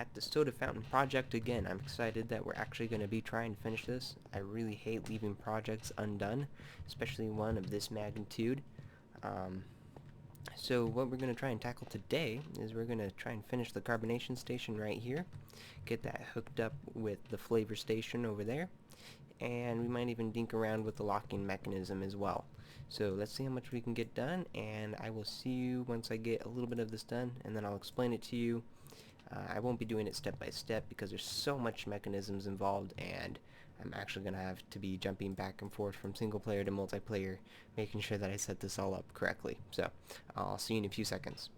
at the Sody Fountain project again. I'm excited that we're actually going to be trying to finish this. I really hate leaving projects undone, especially one of this magnitude. So what we're going to try and tackle today is we're going to try and finish the carbonation station right here, get that hooked up with the flavor station over there, and we might even dink around with the locking mechanism as well. So let's see how much we can get done, and I will see you once I get a little bit of this done, and then I'll explain it to you. I won't be doing it step by step because there's so much mechanisms involved, and I'm actually going to have to be jumping back and forth from single player to multiplayer, making sure that I set this all up correctly. So I'll see you in a few seconds.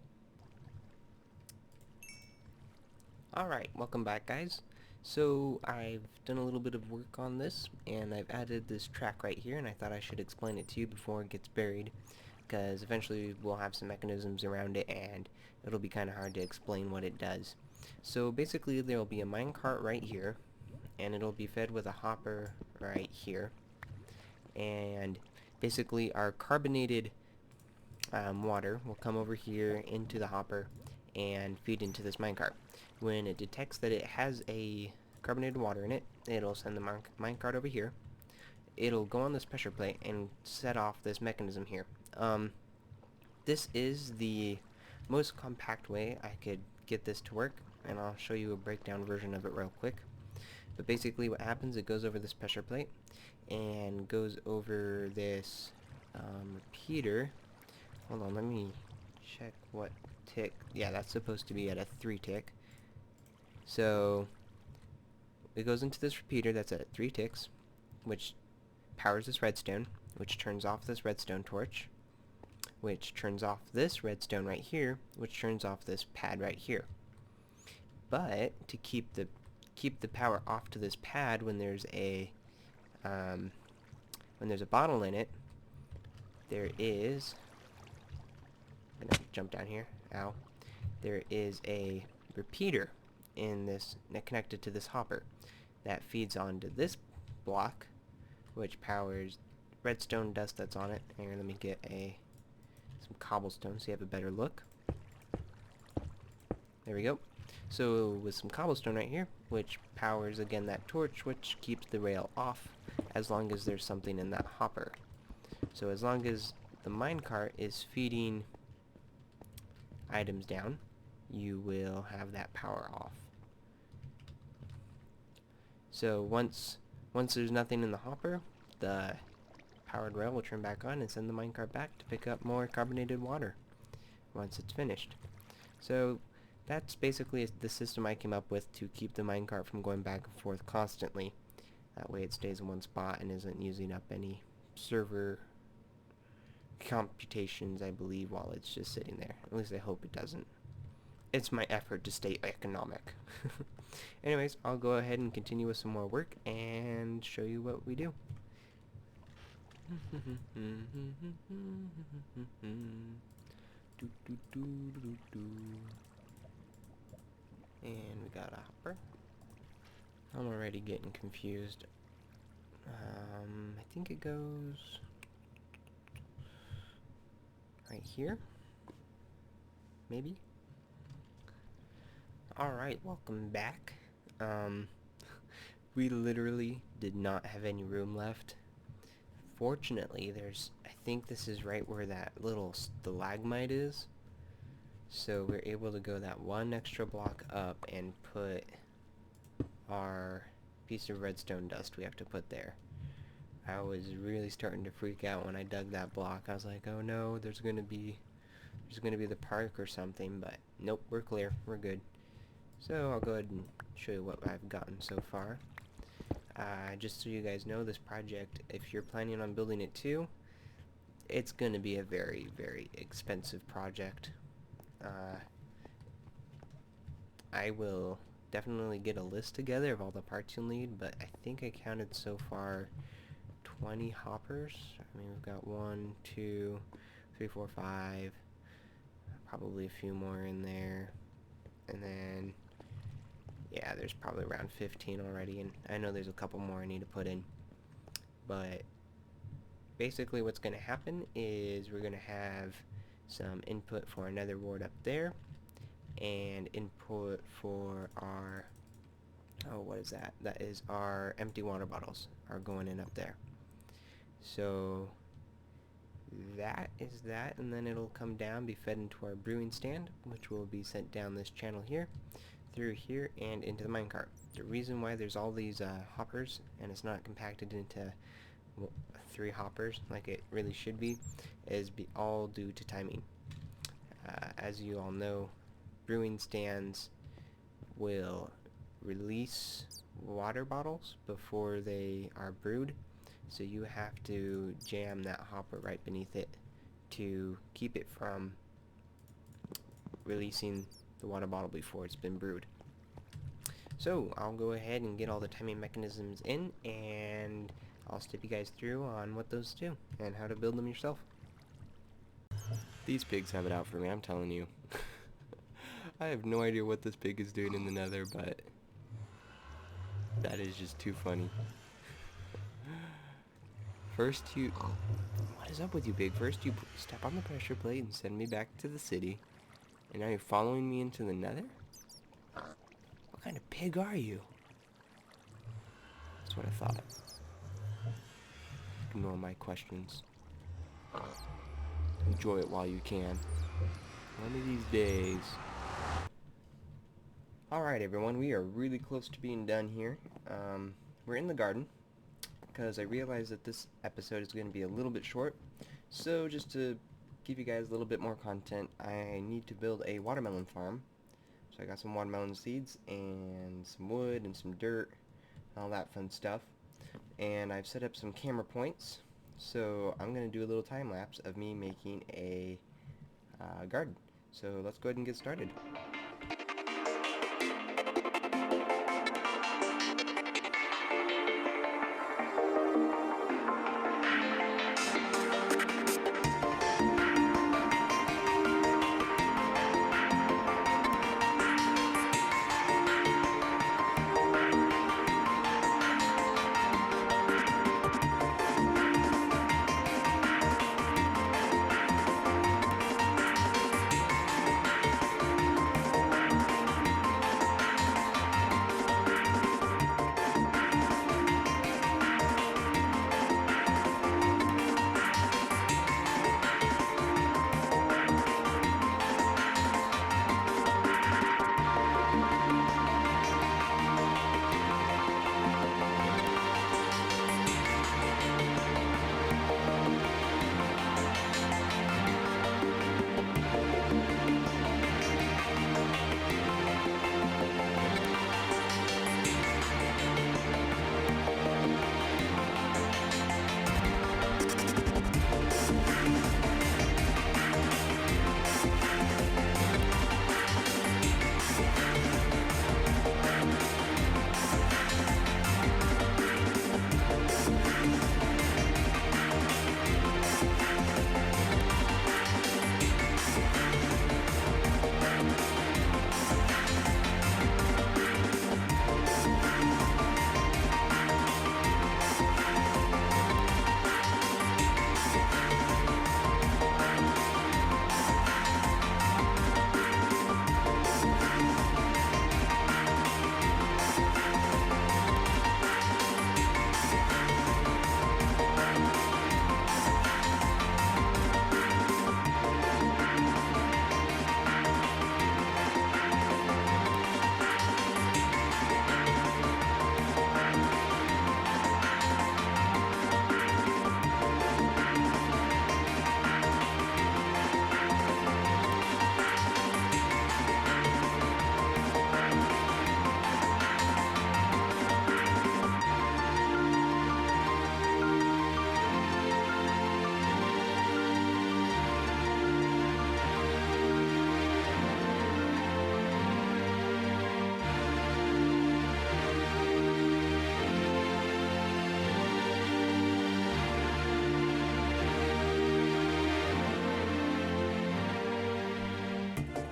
Alright, welcome back, guys. So I've done a little bit of work on this, and I've added this track right here, and I thought I should explain it to you before it gets buried, because eventually we'll have some mechanisms around it and it'll be kind of hard to explain what it does. So basically there will be a minecart right here, and it'll be fed with a hopper right here, and basically our carbonated water will come over here into the hopper and feed into this minecart. When it detects that it has a carbonated water in it, it'll send the minecart over here. It'll go on this pressure plate and set off this mechanism here. This is the most compact way I could get this to work, and I'll show you a breakdown version of it real quick. But basically what happens, it goes over this pressure plate and goes over this repeater. Hold on, let me check what tick. Yeah, that's supposed to be at a 3 tick. So it goes into this repeater that's at 3 ticks, which powers this redstone, which turns off this redstone torch, which turns off this redstone right here, which turns off this pad right here. But to keep the power off to this pad when there's a bottle in it, there is, I'm gonna jump down here. Ow. There is a repeater in this connected to this hopper that feeds onto this block, which powers redstone dust that's on it. Here, let me get some cobblestone so you have a better look. There we go. So with some cobblestone right here, which powers again that torch, which keeps the rail off as long as there's something in that hopper. So as long as the minecart is feeding items down, you will have that power off. So once there's nothing in the hopper, the powered rail will turn back on and send the minecart back to pick up more carbonated water once it's finished. So that's basically the system I came up with to keep the minecart from going back and forth constantly. That way it stays in one spot and isn't using up any server computations, I believe, while it's just sitting there. At least I hope it doesn't. It's my effort to stay economic. Anyways, I'll go ahead and continue with some more work and show you what we do. And we got a hopper. I'm already getting confused. I think it goes right here. Maybe? Alright, welcome back. We literally did not have any room left. Fortunately, I think this is right where that little stalagmite is. So we're able to go that one extra block up and put our piece of redstone dust we have to put there. I was really starting to freak out when I dug that block. I was like, oh no, there's gonna be the park or something, but nope, we're clear, we're good. So I'll go ahead and show you what I've gotten so far. Just so you guys know, this project, if you're planning on building it too, it's gonna be a very, very expensive project. I will definitely get a list together of all the parts you'll need, but I think I counted so far 20 hoppers. I mean, we've got 1, 2, 3, 4, 5, probably a few more in there, and then yeah, there's probably around 15 already, and I know there's a couple more I need to put in. But basically what's going to happen is we're going to have some input for another ward up there, and input for our, oh, what is that? That is our empty water bottles are going in up there. So that is that, and then it'll come down, be fed into our brewing stand, which will be sent down this channel here, through here, and into the minecart. The reason why there's all these hoppers and it's not compacted into 3 hoppers like it really should be is all due to timing. As you all know, brewing stands will release water bottles before they are brewed, so you have to jam that hopper right beneath it to keep it from releasing the water bottle before it's been brewed. So I'll go ahead and get all the timing mechanisms in, and I'll step you guys through on what those do and how to build them yourself. These pigs have it out for me, I'm telling you. I have no idea what this pig is doing in the nether, but that is just too funny. First you... What is up with you, pig? First you step on the pressure plate and send me back to the city, and now you're following me into the nether? What kind of pig are you? That's what I thought. Ignore my questions. Enjoy it while you can. One of these days. Alright everyone, we are really close to being done here. We're in the garden, because I realized that this episode is going to be a little bit short. So just to give you guys a little bit more content, I need to build a watermelon farm. So I got some watermelon seeds and some wood and some dirt and all that fun stuff. And I've set up some camera points. So I'm going to do a little time lapse of me making a garden. So let's go ahead and get started.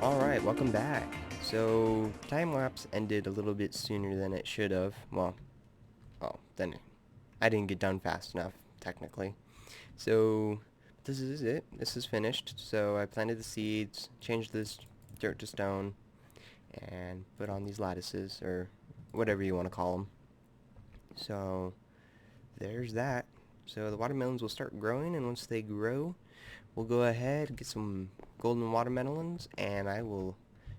Alright, welcome back. So, time-lapse ended a little bit sooner than it should have. Well, then I didn't get done fast enough, technically. So, this is it. This is finished. So, I planted the seeds, changed this dirt to stone, and put on these lattices, or whatever you want to call them. So there's that. So the watermelons will start growing, and once they grow, we'll go ahead and get some golden watermelons, and I will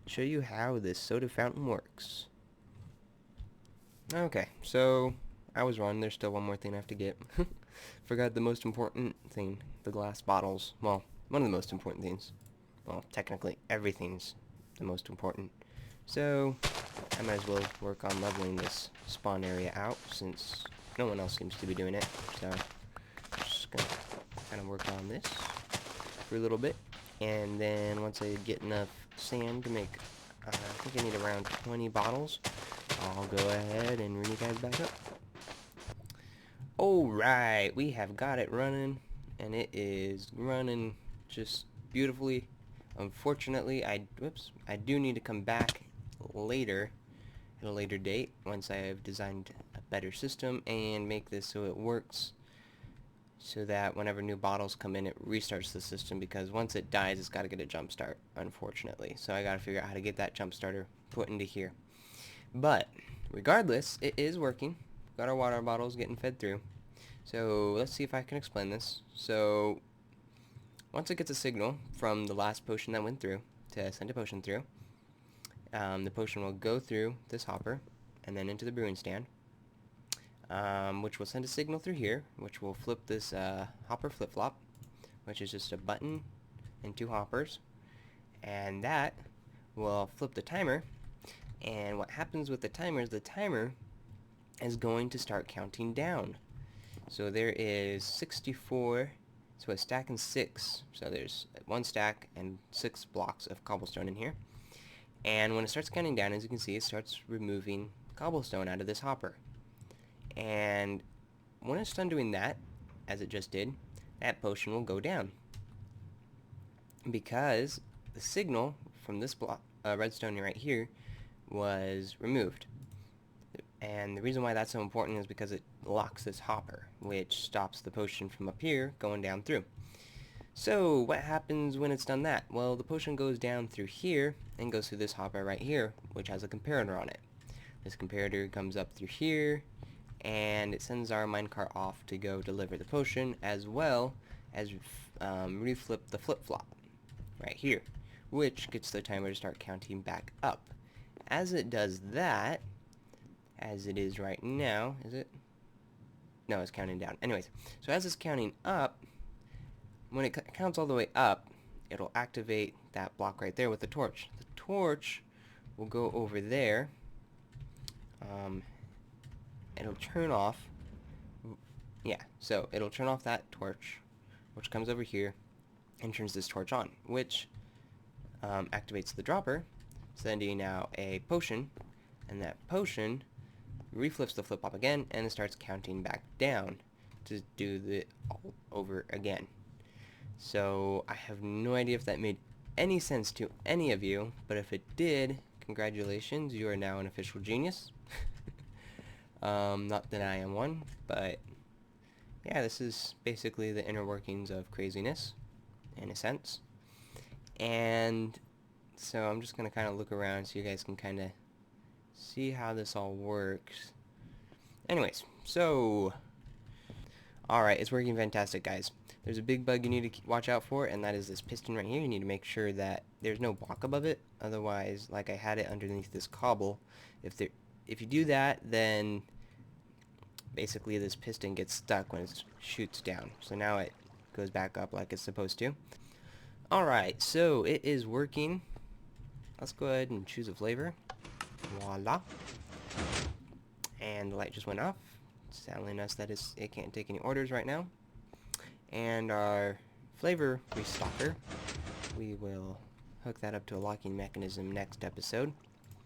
show you how this soda fountain works. Okay, so I was wrong. There's still one more thing I have to get. Forgot the most important thing, the glass bottles. Well, one of the most important things. Well, technically everything's the most important. So I might as well work on leveling this spawn area out, since no one else seems to be doing it. So just gonna kind of work on this for a little bit, and then once I get enough sand to make, I think I need around 20 bottles, I'll go ahead and bring you guys back up. Alright, we have got it running, and it is running just beautifully. Unfortunately, I do need to come back later, at a later date, once I have designed a better system and make this so it works, so that whenever new bottles come in, it restarts the system, because once it dies, it's got to get a jump start, unfortunately. So I got to figure out how to get that jump starter put into here. But regardless, it is working. Got our water bottles getting fed through. So let's see if I can explain this. So once it gets a signal from the last potion that went through to send a potion through, the potion will go through this hopper and then into the brewing stand, which will send a signal through here, which will flip this hopper flip-flop, which is just a button and 2 hoppers, and that will flip the timer. And what happens with the timer is the timer is going to start counting down. So there is 64, so a stack and 6, so there's 1 stack and 6 blocks of cobblestone in here. And when it starts counting down, as you can see, it starts removing cobblestone out of this hopper. And when it's done doing that, as it just did, that potion will go down, because the signal from this block, redstone right here, was removed. And the reason why that's so important is because it locks this hopper, which stops the potion from up here going down through. So what happens when it's done that? Well, the potion goes down through here and goes through this hopper right here, which has a comparator on it. This comparator comes up through here, and it sends our minecart off to go deliver the potion, as well as reflip the flip-flop right here, which gets the timer to start counting back up. As it does that, as it is right now, is it? No, it's counting down. Anyways, so as it's counting up, when it counts all the way up, it'll activate that block right there with the torch. The torch will go over there. It'll turn off. Yeah, so it'll turn off that torch, which comes over here and turns this torch on, which activates the dropper, sending out a potion, and that potion reflips the flip-flop again, and it starts counting back down to do the all over again. So I have no idea if that made any sense to any of you, but if it did, congratulations, you are now an official genius. Not that I am one, but yeah, this is basically the inner workings of craziness, in a sense. And so I'm just going to kind of look around so you guys can kind of see how this all works. Anyways, so alright, it's working fantastic, guys. There's a big bug you need to watch out for, and that is this piston right here. You need to make sure that there's no block above it, otherwise, like I had it underneath this cobble, if you do that, then basically this piston gets stuck when it shoots down. So now it goes back up like it's supposed to. Alright, so it is working. Let's go ahead and choose a flavor. Voila. And the light just went off, telling us that it can't take any orders right now. And our flavor restocker, we will hook that up to a locking mechanism next episode.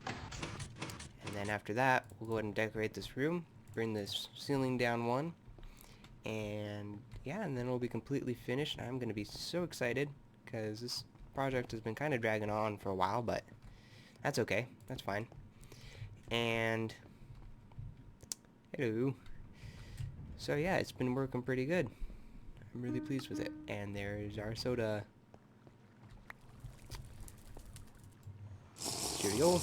And then after that, we'll go ahead and decorate this room, bring this ceiling down 1, and yeah, and then we'll be completely finished. I'm going to be so excited, because this project has been kind of dragging on for a while, but that's okay, that's fine. And hello. So yeah, it's been working pretty good. I'm really pleased with it. And there's our soda. Cheerio.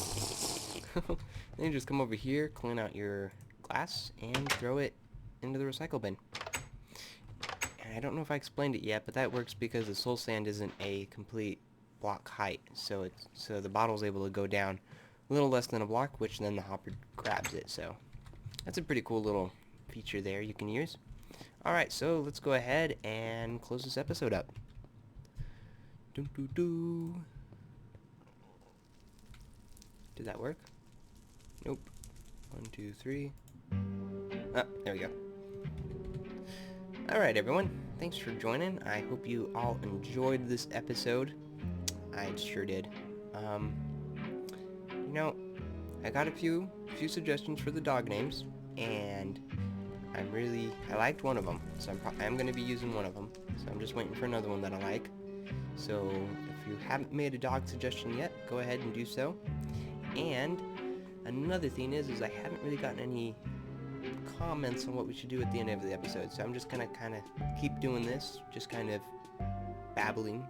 Then you just come over here, clean out your glass, and throw it into the recycle bin. And I don't know if I explained it yet, but that works because the soul sand isn't a complete block height, so the bottle's able to go down a little less than a block, which then the hopper grabs it. So that's a pretty cool little feature there you can use. Alright, so let's go ahead and close this episode up. Doo -doo -doo. Did that work? Nope. 1, 2, 3. Ah, there we go. Alright everyone, thanks for joining. I hope you all enjoyed this episode. I sure did. You know, I got a few suggestions for the dog names, and I liked one of them, so I'm going to be using one of them. So I'm just waiting for another one that I like. So if you haven't made a dog suggestion yet, go ahead and do so. And another thing is I haven't really gotten any comments on what we should do at the end of the episode, so I'm just gonna kind of keep doing this, just kind of babbling.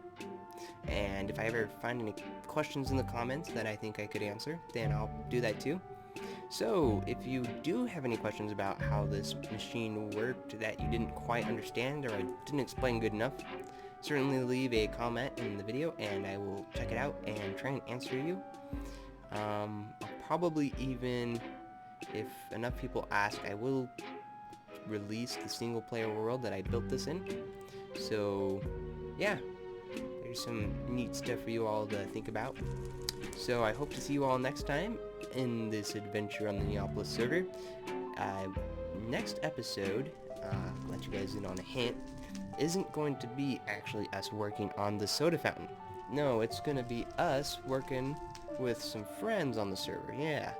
And if I ever find any questions in the comments that I think I could answer, then I'll do that too. So if you do have any questions about how this machine worked that you didn't quite understand or I didn't explain good enough, certainly leave a comment in the video and I will check it out and try and answer you. I'll probably even, if enough people ask, I will release the single player world that I built this in. So yeah, there's some neat stuff for you all to think about. So I hope to see you all next time in this adventure on the Neopolis server. Next episode, let you guys in on a hint, isn't going to be actually us working on the Sody Fountain. No, it's going to be us working with some friends on the server, yeah.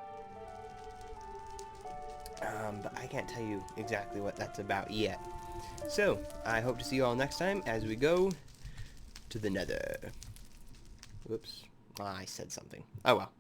But I can't tell you exactly what that's about yet. So, I hope to see you all next time as we go to the nether. Whoops. I said something. Oh well.